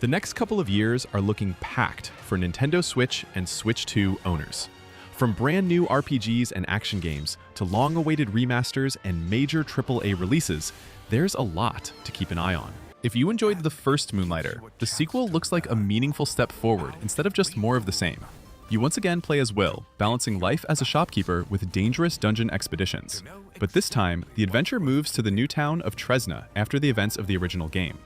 The next couple of years are looking packed for Nintendo Switch and Switch 2 owners. From brand new RPGs and action games to long-awaited remasters and major AAA releases, there's a lot to keep an eye on. If you enjoyed the first Moonlighter, the sequel looks like a meaningful step forward instead of just more of the same. You once again play as Will, balancing life as a shopkeeper with dangerous dungeon expeditions. But this time, the adventure moves to the new town of Tresna after the events of the original game.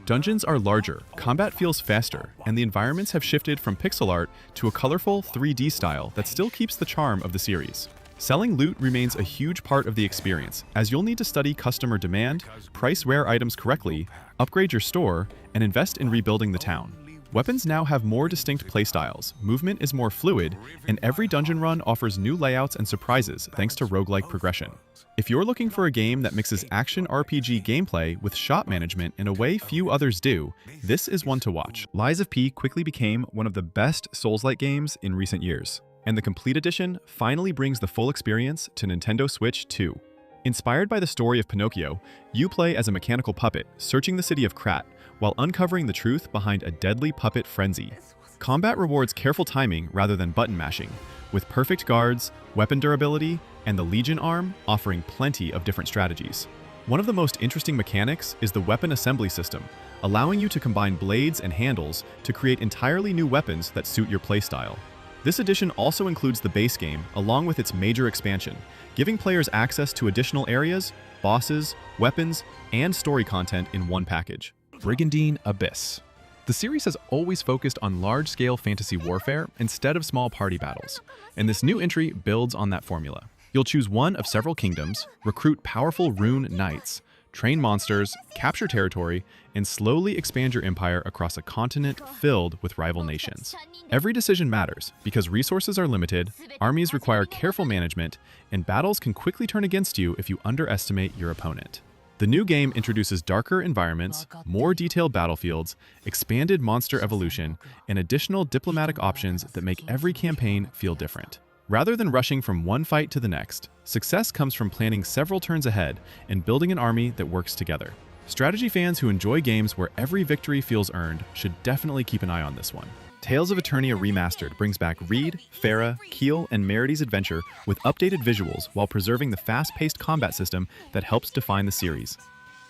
Dungeons are larger, combat feels faster, and the environments have shifted from pixel art to a colorful 3D style that still keeps the charm of the series. Selling loot remains a huge part of the experience, as you'll need to study customer demand, price rare items correctly, upgrade your store, and invest in rebuilding the town. Weapons now have more distinct playstyles, movement is more fluid, and every dungeon run offers new layouts and surprises thanks to roguelike progression. If you're looking for a game that mixes action RPG gameplay with shop management in a way few others do, this is one to watch. Lies of P quickly became one of the best Souls-like games in recent years, and the Complete Edition finally brings the full experience to Nintendo Switch 2. Inspired by the story of Pinocchio, you play as a mechanical puppet, searching the city of Krat, while uncovering the truth behind a deadly puppet frenzy. Combat rewards careful timing rather than button mashing, with perfect guards, weapon durability, and the Legion arm offering plenty of different strategies. One of the most interesting mechanics is the weapon assembly system, allowing you to combine blades and handles to create entirely new weapons that suit your playstyle. This edition also includes the base game, along with its major expansion, giving players access to additional areas, bosses, weapons, and story content in one package. Brigandine Abyss. The series has always focused on large-scale fantasy warfare instead of small party battles, and this new entry builds on that formula. You'll choose one of several kingdoms, recruit powerful rune knights, train monsters, capture territory, and slowly expand your empire across a continent filled with rival nations. Every decision matters because resources are limited, armies require careful management, and battles can quickly turn against you if you underestimate your opponent. The new game introduces darker environments, more detailed battlefields, expanded monster evolution, and additional diplomatic options that make every campaign feel different. Rather than rushing from one fight to the next, success comes from planning several turns ahead and building an army that works together. Strategy fans who enjoy games where every victory feels earned should definitely keep an eye on this one. Tales of Eternia Remastered brings back Reed, Farah, Keel, and Merity's adventure with updated visuals while preserving the fast-paced combat system that helps define the series.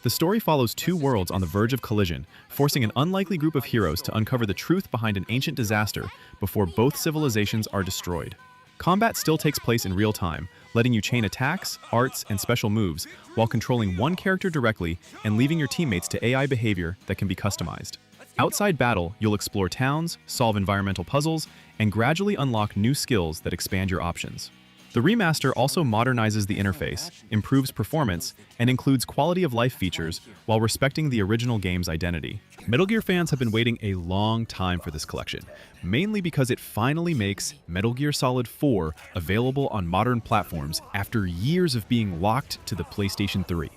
The story follows two worlds on the verge of collision, forcing an unlikely group of heroes to uncover the truth behind an ancient disaster before both civilizations are destroyed. Combat still takes place in real time, letting you chain attacks, arts, and special moves, while controlling one character directly and leaving your teammates to AI behavior that can be customized. Outside battle, you'll explore towns, solve environmental puzzles, and gradually unlock new skills that expand your options. The remaster also modernizes the interface, improves performance, and includes quality-of-life features while respecting the original game's identity. Metal Gear fans have been waiting a long time for this collection, mainly because it finally makes Metal Gear Solid 4 available on modern platforms after years of being locked to the PlayStation 3.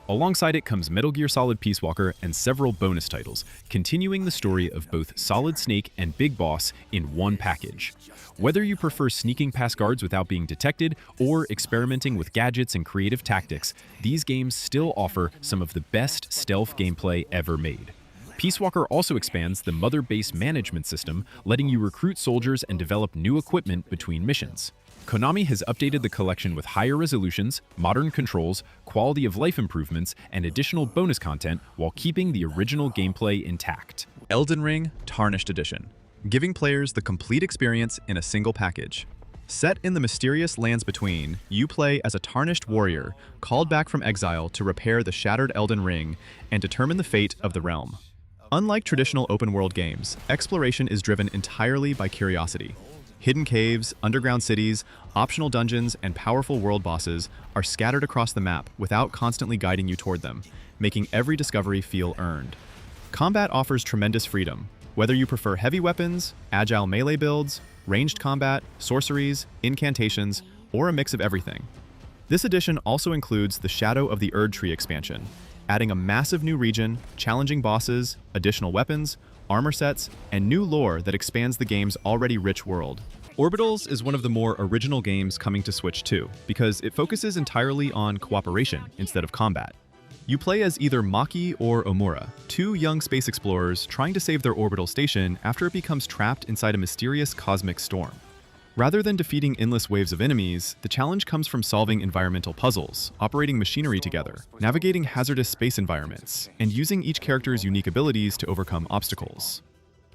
Alongside it comes Metal Gear Solid Peace Walker and several bonus titles, continuing the story of both Solid Snake and Big Boss in one package. Whether you prefer sneaking past guards without being detected or experimenting with gadgets and creative tactics, these games still offer some of the best stealth gameplay ever made. Peace Walker also expands the Mother Base management system, letting you recruit soldiers and develop new equipment between missions. Konami has updated the collection with higher resolutions, modern controls, quality of life improvements, and additional bonus content while keeping the original gameplay intact. Elden Ring Tarnished Edition, giving players the complete experience in a single package. Set in the mysterious lands between, you play as a tarnished warrior called back from exile to repair the shattered Elden Ring and determine the fate of the realm. Unlike traditional open-world games, exploration is driven entirely by curiosity. Hidden caves, underground cities, optional dungeons, and powerful world bosses are scattered across the map without constantly guiding you toward them, making every discovery feel earned. Combat offers tremendous freedom. Whether you prefer heavy weapons, agile melee builds, ranged combat, sorceries, incantations, or a mix of everything. This edition also includes the Shadow of the Erdtree expansion, adding a massive new region, challenging bosses, additional weapons, armor sets, and new lore that expands the game's already rich world. Orbitals is one of the more original games coming to Switch 2 because it focuses entirely on cooperation instead of combat. You play as either Maki or Omura, two young space explorers trying to save their orbital station after it becomes trapped inside a mysterious cosmic storm. Rather than defeating endless waves of enemies, the challenge comes from solving environmental puzzles, operating machinery together, navigating hazardous space environments, and using each character's unique abilities to overcome obstacles.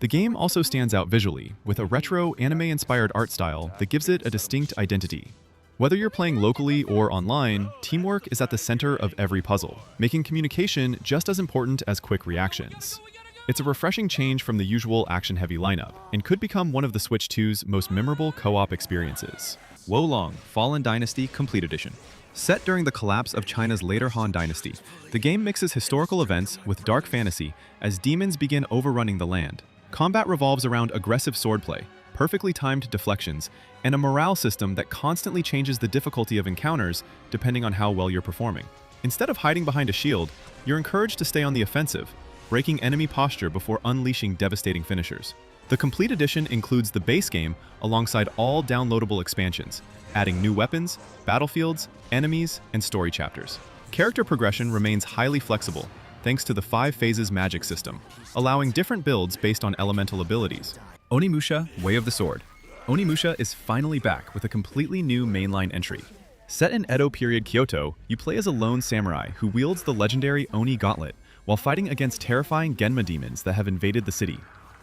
The game also stands out visually, with a retro, anime-inspired art style that gives it a distinct identity. Whether you're playing locally or online, teamwork is at the center of every puzzle, making communication just as important as quick reactions. It's a refreshing change from the usual action-heavy lineup, and could become one of the Switch 2's most memorable co-op experiences. Wolong Fallen Dynasty Complete Edition. Set during the collapse of China's later Han Dynasty, the game mixes historical events with dark fantasy as demons begin overrunning the land. Combat revolves around aggressive swordplay, perfectly timed deflections, and a morale system that constantly changes the difficulty of encounters depending on how well you're performing. Instead of hiding behind a shield, you're encouraged to stay on the offensive, breaking enemy posture before unleashing devastating finishers. The Complete Edition includes the base game alongside all downloadable expansions, adding new weapons, battlefields, enemies, and story chapters. Character progression remains highly flexible, thanks to the 5 phases magic system, allowing different builds based on elemental abilities. Onimusha Way of the Sword. Onimusha is finally back with a completely new mainline entry. Set in Edo period Kyoto, you play as a lone samurai who wields the legendary Oni Gauntlet while fighting against terrifying Genma demons that have invaded the city.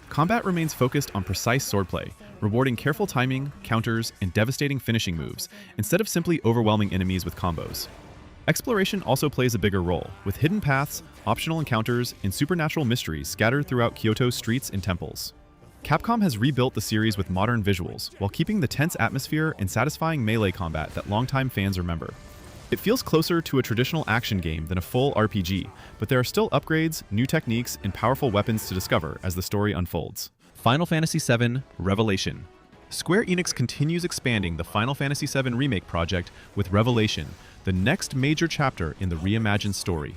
Combat remains focused on precise swordplay, rewarding careful timing, counters, and devastating finishing moves, instead of simply overwhelming enemies with combos. Exploration also plays a bigger role, with hidden paths, optional encounters, and supernatural mysteries scattered throughout Kyoto's streets and temples. Capcom has rebuilt the series with modern visuals, while keeping the tense atmosphere and satisfying melee combat that longtime fans remember. It feels closer to a traditional action game than a full RPG, but there are still upgrades, new techniques, and powerful weapons to discover as the story unfolds. Final Fantasy VII Revelation. Square Enix continues expanding the Final Fantasy VII Remake project with Revelation, the next major chapter in the reimagined story.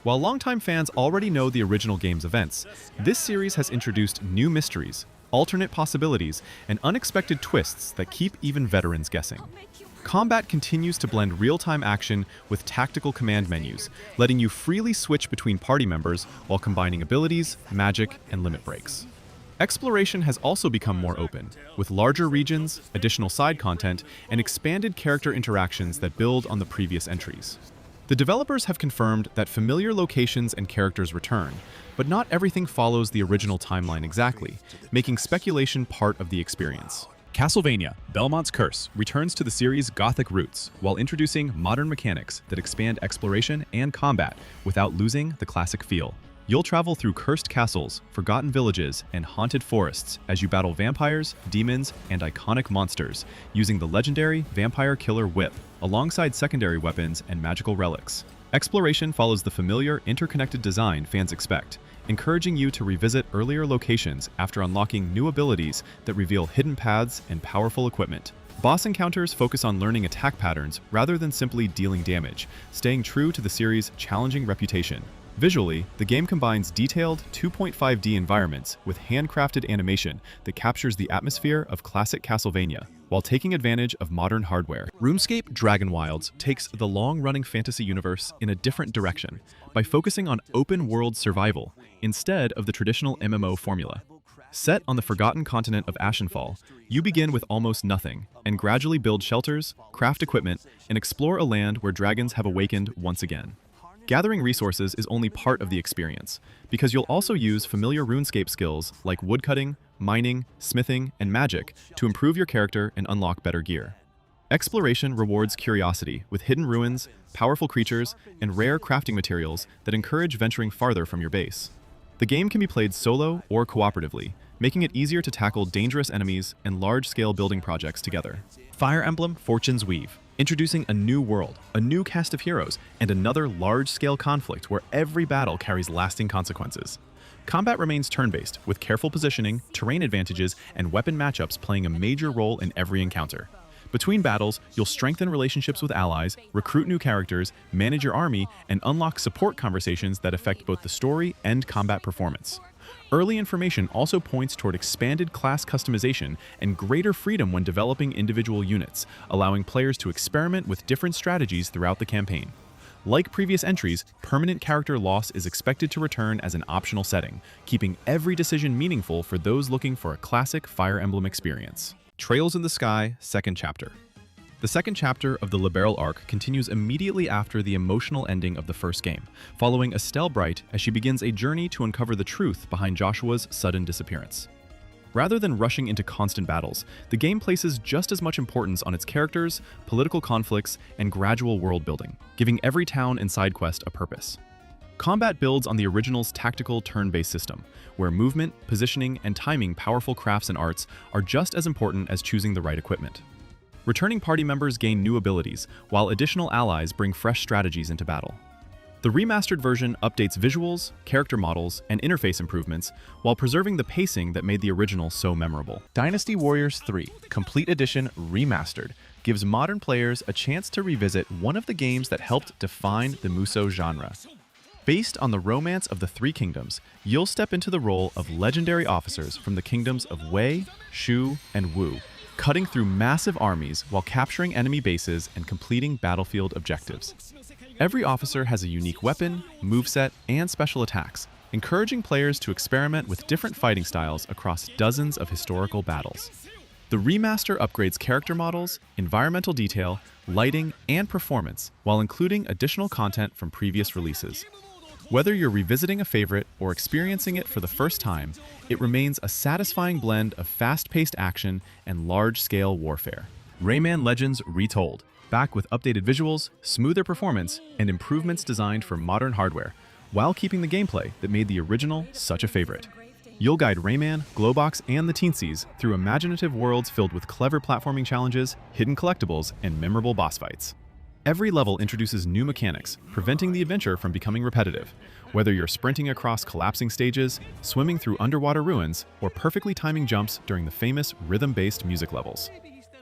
While longtime fans already know the original game's events, this series has introduced new mysteries, alternate possibilities, and unexpected twists that keep even veterans guessing. Combat continues to blend real-time action with tactical command menus, letting you freely switch between party members while combining abilities, magic, and limit breaks. Exploration has also become more open, with larger regions, additional side content, and expanded character interactions that build on the previous entries. The developers have confirmed that familiar locations and characters return, but not everything follows the original timeline exactly, making speculation part of the experience. Castlevania Belmont's Curse returns to the series' gothic roots while introducing modern mechanics that expand exploration and combat without losing the classic feel. You'll travel through cursed castles, forgotten villages, and haunted forests as you battle vampires, demons, and iconic monsters using the legendary Vampire Killer Whip, alongside secondary weapons and magical relics. Exploration follows the familiar, interconnected design fans expect, encouraging you to revisit earlier locations after unlocking new abilities that reveal hidden paths and powerful equipment. Boss encounters focus on learning attack patterns rather than simply dealing damage, staying true to the series' challenging reputation. Visually, the game combines detailed 2.5D environments with handcrafted animation that captures the atmosphere of classic Castlevania, while taking advantage of modern hardware. RuneScape Dragonwilds takes the long-running fantasy universe in a different direction by focusing on open-world survival instead of the traditional MMO formula. Set on the forgotten continent of Ashenfall, you begin with almost nothing and gradually build shelters, craft equipment, and explore a land where dragons have awakened once again. Gathering resources is only part of the experience, because you'll also use familiar RuneScape skills like woodcutting, mining, smithing, and magic to improve your character and unlock better gear. Exploration rewards curiosity with hidden ruins, powerful creatures, and rare crafting materials that encourage venturing farther from your base. The game can be played solo or cooperatively, making it easier to tackle dangerous enemies and large-scale building projects together. Fire Emblem Fortune's Weave, introducing a new world, a new cast of heroes, and another large-scale conflict where every battle carries lasting consequences. Combat remains turn-based, with careful positioning, terrain advantages, and weapon matchups playing a major role in every encounter. Between battles, you'll strengthen relationships with allies, recruit new characters, manage your army, and unlock support conversations that affect both the story and combat performance. Early information also points toward expanded class customization and greater freedom when developing individual units, allowing players to experiment with different strategies throughout the campaign. Like previous entries, permanent character loss is expected to return as an optional setting, keeping every decision meaningful for those looking for a classic Fire Emblem experience. Trails in the Sky, Second Chapter. The second chapter of the Liberal arc continues immediately after the emotional ending of the first game, following Estelle Bright as she begins a journey to uncover the truth behind Joshua's sudden disappearance. Rather than rushing into constant battles, the game places just as much importance on its characters, political conflicts, and gradual world building, giving every town and side quest a purpose. Combat builds on the original's tactical turn-based system, where movement, positioning, and timing powerful crafts and arts are just as important as choosing the right equipment. Returning party members gain new abilities, while additional allies bring fresh strategies into battle. The remastered version updates visuals, character models, and interface improvements, while preserving the pacing that made the original so memorable. Dynasty Warriors 3 Complete Edition Remastered gives modern players a chance to revisit one of the games that helped define the Musou genre. Based on the romance of the Three Kingdoms, you'll step into the role of legendary officers from the kingdoms of Wei, Shu, and Wu, cutting through massive armies while capturing enemy bases and completing battlefield objectives. Every officer has a unique weapon, moveset, and special attacks, encouraging players to experiment with different fighting styles across dozens of historical battles. The remaster upgrades character models, environmental detail, lighting, and performance, while including additional content from previous releases. Whether you're revisiting a favorite or experiencing it for the first time, it remains a satisfying blend of fast-paced action and large-scale warfare. Rayman Legends Retold, back with updated visuals, smoother performance, and improvements designed for modern hardware, while keeping the gameplay that made the original such a favorite. You'll guide Rayman, Glowbox, and the Teensies through imaginative worlds filled with clever platforming challenges, hidden collectibles, and memorable boss fights. Every level introduces new mechanics, preventing the adventure from becoming repetitive. Whether you're sprinting across collapsing stages, swimming through underwater ruins, or perfectly timing jumps during the famous rhythm-based music levels.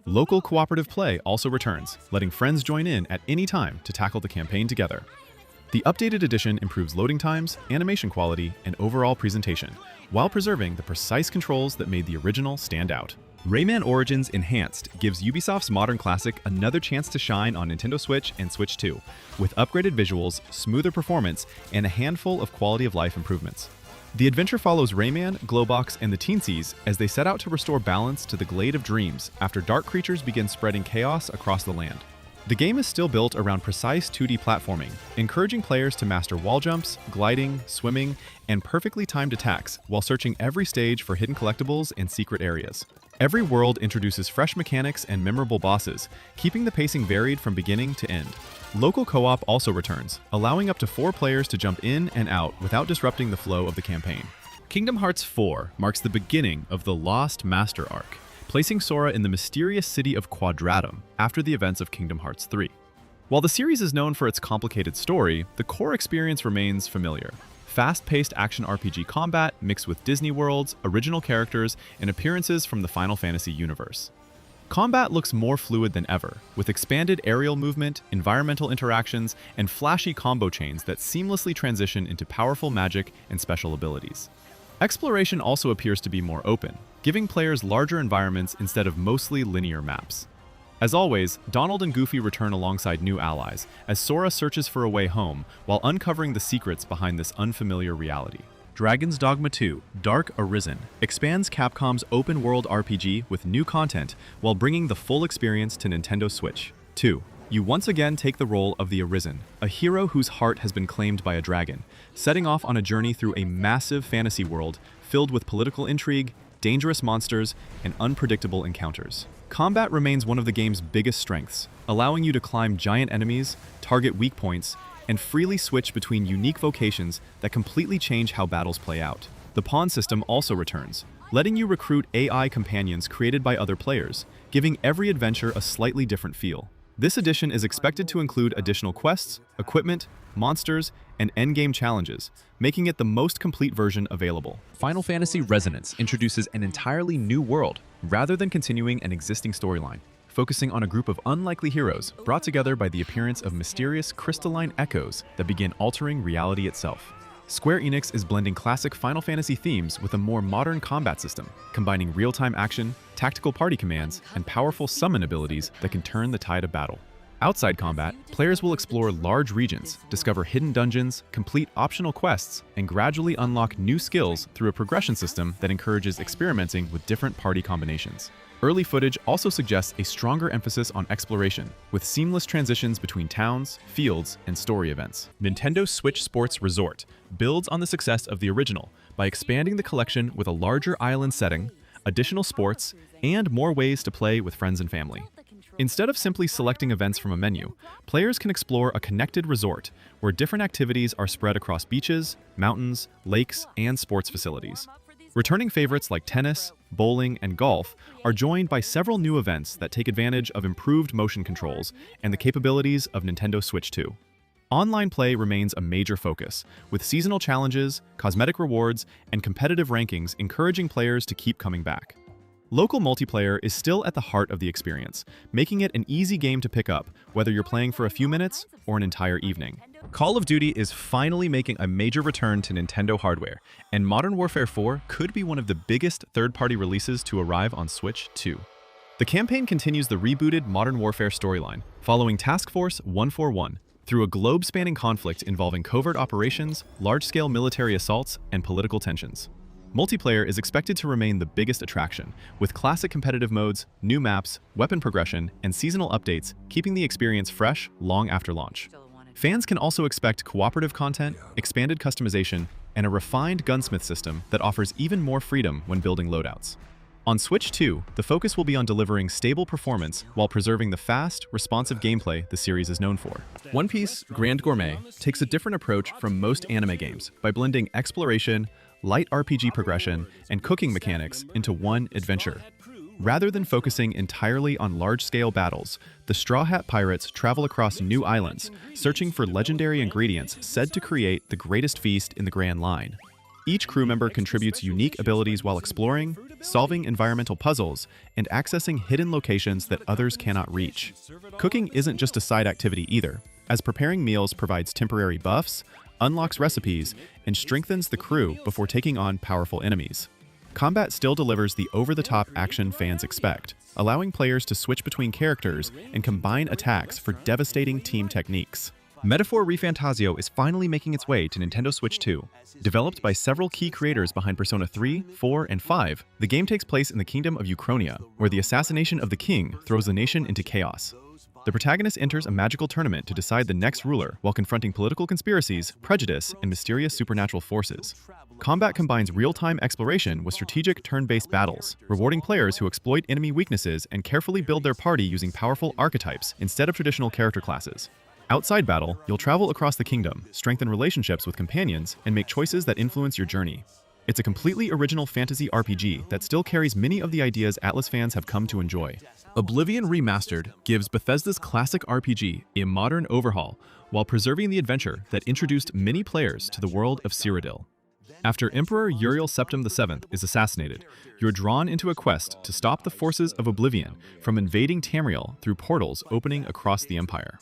Local cooperative play also returns, letting friends join in at any time to tackle the campaign together. The updated edition improves loading times, animation quality, and overall presentation, while preserving the precise controls that made the original stand out. Rayman Origins Enhanced gives Ubisoft's modern classic another chance to shine on Nintendo Switch and Switch 2, with upgraded visuals, smoother performance, and a handful of quality-of-life improvements. The adventure follows Rayman, Glowbox, and the Teensies as they set out to restore balance to the Glade of Dreams after dark creatures begin spreading chaos across the land. The game is still built around precise 2D platforming, encouraging players to master wall jumps, gliding, swimming, and perfectly timed attacks while searching every stage for hidden collectibles and secret areas. Every world introduces fresh mechanics and memorable bosses, keeping the pacing varied from beginning to end. Local co-op also returns, allowing up to 4 players to jump in and out without disrupting the flow of the campaign. Kingdom Hearts 4 marks the beginning of the Lost Master arc, placing Sora in the mysterious city of Quadratum after the events of Kingdom Hearts 3. While the series is known for its complicated story, the core experience remains familiar. Fast-paced action RPG combat mixed with Disney worlds, original characters, and appearances from the Final Fantasy universe. Combat looks more fluid than ever, with expanded aerial movement, environmental interactions, and flashy combo chains that seamlessly transition into powerful magic and special abilities. Exploration also appears to be more open, giving players larger environments instead of mostly linear maps. As always, Donald and Goofy return alongside new allies, as Sora searches for a way home while uncovering the secrets behind this unfamiliar reality. Dragon's Dogma 2 Dark Arisen expands Capcom's open-world RPG with new content while bringing the full experience to Nintendo Switch. 2. You once again take the role of the Arisen, a hero whose heart has been claimed by a dragon, setting off on a journey through a massive fantasy world filled with political intrigue, dangerous monsters, and unpredictable encounters. Combat remains one of the game's biggest strengths, allowing you to climb giant enemies, target weak points, and freely switch between unique vocations that completely change how battles play out. The pawn system also returns, letting you recruit AI companions created by other players, giving every adventure a slightly different feel. This edition is expected to include additional quests, equipment, monsters, and endgame challenges, making it the most complete version available. Final Fantasy Resonance introduces an entirely new world, rather than continuing an existing storyline, focusing on a group of unlikely heroes brought together by the appearance of mysterious crystalline echoes that begin altering reality itself. Square Enix is blending classic Final Fantasy themes with a more modern combat system, combining real-time action, tactical party commands, and powerful summon abilities that can turn the tide of battle. Outside combat, players will explore large regions, discover hidden dungeons, complete optional quests, and gradually unlock new skills through a progression system that encourages experimenting with different party combinations. Early footage also suggests a stronger emphasis on exploration, with seamless transitions between towns, fields, and story events. Nintendo Switch Sports Resort builds on the success of the original by expanding the collection with a larger island setting, additional sports, and more ways to play with friends and family. Instead of simply selecting events from a menu, players can explore a connected resort where different activities are spread across beaches, mountains, lakes, and sports facilities. Returning favorites like tennis, bowling, and golf are joined by several new events that take advantage of improved motion controls and the capabilities of Nintendo Switch 2. Online play remains a major focus, with seasonal challenges, cosmetic rewards, and competitive rankings encouraging players to keep coming back. Local multiplayer is still at the heart of the experience, making it an easy game to pick up, whether you're playing for a few minutes or an entire evening. Call of Duty is finally making a major return to Nintendo hardware, and Modern Warfare 4 could be one of the biggest third-party releases to arrive on Switch 2. The campaign continues the rebooted Modern Warfare storyline, following Task Force 141, through a globe-spanning conflict involving covert operations, large-scale military assaults, and political tensions. Multiplayer is expected to remain the biggest attraction, with classic competitive modes, new maps, weapon progression, and seasonal updates keeping the experience fresh long after launch. Fans can also expect cooperative content, expanded customization, and a refined gunsmith system that offers even more freedom when building loadouts. On Switch 2, the focus will be on delivering stable performance while preserving the fast, responsive gameplay the series is known for. One Piece Grand Gourmet takes a different approach from most anime games by blending exploration, light RPG progression, and cooking mechanics into one adventure. Rather than focusing entirely on large-scale battles, the Straw Hat Pirates travel across new islands, searching for legendary ingredients said to create the greatest feast in the Grand Line. Each crew member contributes unique abilities while exploring, solving environmental puzzles, and accessing hidden locations that others cannot reach. Cooking isn't just a side activity either, as preparing meals provides temporary buffs, unlocks recipes, and strengthens the crew before taking on powerful enemies. Combat still delivers the over-the-top action fans expect, allowing players to switch between characters and combine attacks for devastating team techniques. Metaphor ReFantazio is finally making its way to Nintendo Switch 2. Developed by several key creators behind Persona 3, 4, and 5, the game takes place in the kingdom of Ucronia, where the assassination of the king throws the nation into chaos. The protagonist enters a magical tournament to decide the next ruler while confronting political conspiracies, prejudice, and mysterious supernatural forces. Combat combines real-time exploration with strategic turn-based battles, rewarding players who exploit enemy weaknesses and carefully build their party using powerful archetypes instead of traditional character classes. Outside battle, you'll travel across the kingdom, strengthen relationships with companions, and make choices that influence your journey. It's a completely original fantasy RPG that still carries many of the ideas Atlas fans have come to enjoy. Oblivion Remastered gives Bethesda's classic RPG a modern overhaul while preserving the adventure that introduced many players to the world of Cyrodiil. After Emperor Uriel Septim VII is assassinated, you're drawn into a quest to stop the forces of Oblivion from invading Tamriel through portals opening across the Empire.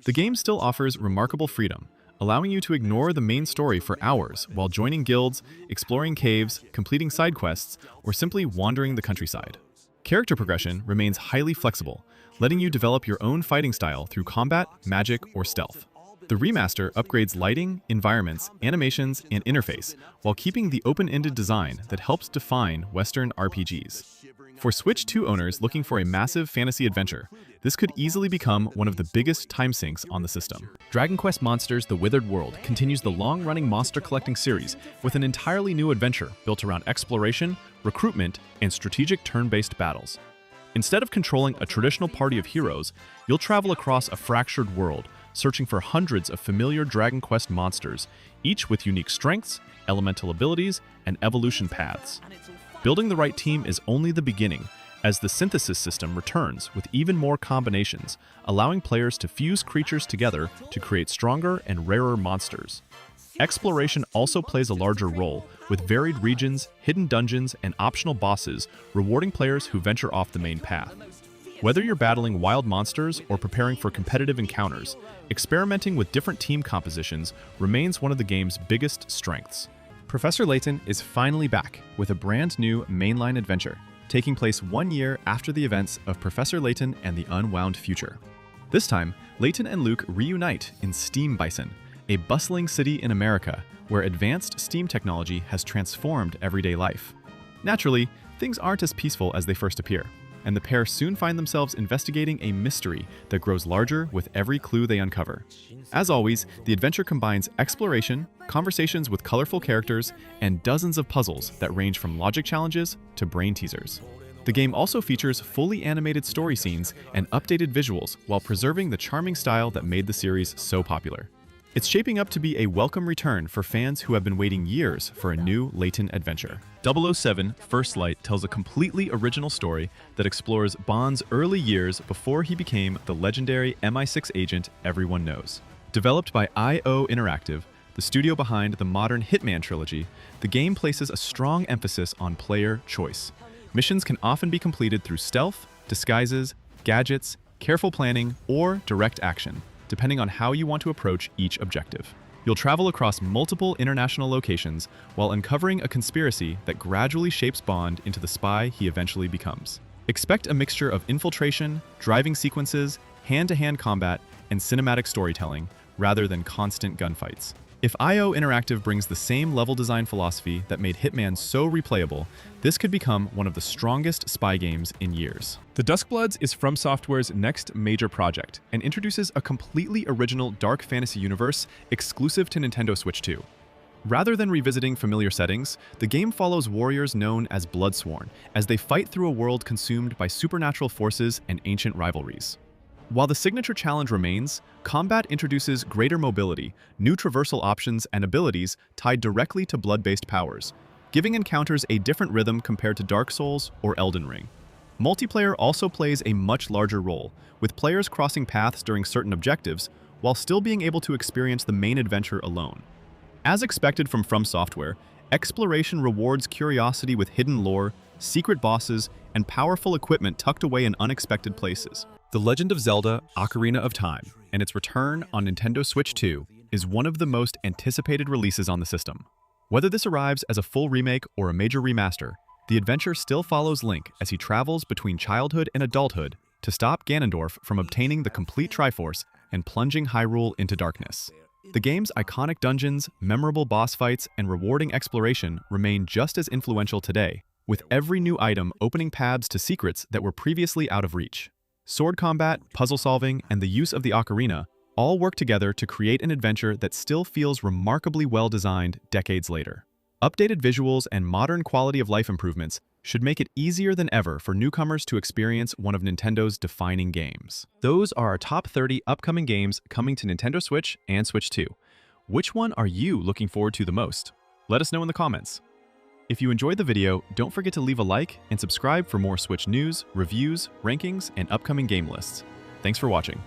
The game still offers remarkable freedom, allowing you to ignore the main story for hours while joining guilds, exploring caves, completing side quests, or simply wandering the countryside. Character progression remains highly flexible, letting you develop your own fighting style through combat, magic, or stealth. The remaster upgrades lighting, environments, animations, and interface, while keeping the open-ended design that helps define Western RPGs. For Switch 2 owners looking for a massive fantasy adventure, this could easily become one of the biggest time sinks on the system. Dragon Quest Monsters: The Withered World continues the long-running monster collecting series with an entirely new adventure built around exploration, recruitment, and strategic turn-based battles. Instead of controlling a traditional party of heroes, you'll travel across a fractured world, searching for hundreds of familiar Dragon Quest monsters, each with unique strengths, elemental abilities, and evolution paths. Building the right team is only the beginning, as the synthesis system returns with even more combinations, allowing players to fuse creatures together to create stronger and rarer monsters. Exploration also plays a larger role, with varied regions, hidden dungeons, and optional bosses rewarding players who venture off the main path. Whether you're battling wild monsters or preparing for competitive encounters, experimenting with different team compositions remains one of the game's biggest strengths. Professor Layton is finally back with a brand new mainline adventure, taking place 1 year after the events of Professor Layton and the Unwound Future. This time, Layton and Luke reunite in Steam Bison, a bustling city in America where advanced steam technology has transformed everyday life. Naturally, things aren't as peaceful as they first appear, and the pair soon find themselves investigating a mystery that grows larger with every clue they uncover. As always, the adventure combines exploration, conversations with colorful characters, and dozens of puzzles that range from logic challenges to brain teasers. The game also features fully animated story scenes and updated visuals while preserving the charming style that made the series so popular. It's shaping up to be a welcome return for fans who have been waiting years for a new Layton adventure. 007 First Light tells a completely original story that explores Bond's early years before he became the legendary MI6 agent everyone knows. Developed by IO Interactive, the studio behind the modern Hitman trilogy, the game places a strong emphasis on player choice. Missions can often be completed through stealth, disguises, gadgets, careful planning, or direct action, depending on how you want to approach each objective. You'll travel across multiple international locations while uncovering a conspiracy that gradually shapes Bond into the spy he eventually becomes. Expect a mixture of infiltration, driving sequences, hand-to-hand combat, and cinematic storytelling, rather than constant gunfights. If IO Interactive brings the same level design philosophy that made Hitman so replayable, this could become one of the strongest spy games in years. The Duskbloods is From Software's next major project and introduces a completely original dark fantasy universe exclusive to Nintendo Switch 2. Rather than revisiting familiar settings, the game follows warriors known as Bloodsworn as they fight through a world consumed by supernatural forces and ancient rivalries. While the signature challenge remains, combat introduces greater mobility, new traversal options, and abilities tied directly to blood-based powers, giving encounters a different rhythm compared to Dark Souls or Elden Ring. Multiplayer also plays a much larger role, with players crossing paths during certain objectives, while still being able to experience the main adventure alone. As expected from Software, exploration rewards curiosity with hidden lore, secret bosses, and powerful equipment tucked away in unexpected places. The Legend of Zelda: Ocarina of Time and its return on Nintendo Switch 2 is one of the most anticipated releases on the system. Whether this arrives as a full remake or a major remaster, the adventure still follows Link as he travels between childhood and adulthood to stop Ganondorf from obtaining the complete Triforce and plunging Hyrule into darkness. The game's iconic dungeons, memorable boss fights, and rewarding exploration remain just as influential today, with every new item opening paths to secrets that were previously out of reach. Sword combat, puzzle solving, and the use of the ocarina all work together to create an adventure that still feels remarkably well designed decades later. Updated visuals and modern quality of life improvements should make it easier than ever for newcomers to experience one of Nintendo's defining games. Those are our top 30 upcoming games coming to Nintendo Switch and Switch 2. Which one are you looking forward to the most? Let us know in the comments. If you enjoyed the video, don't forget to leave a like and subscribe for more Switch news, reviews, rankings, and upcoming game lists. Thanks for watching.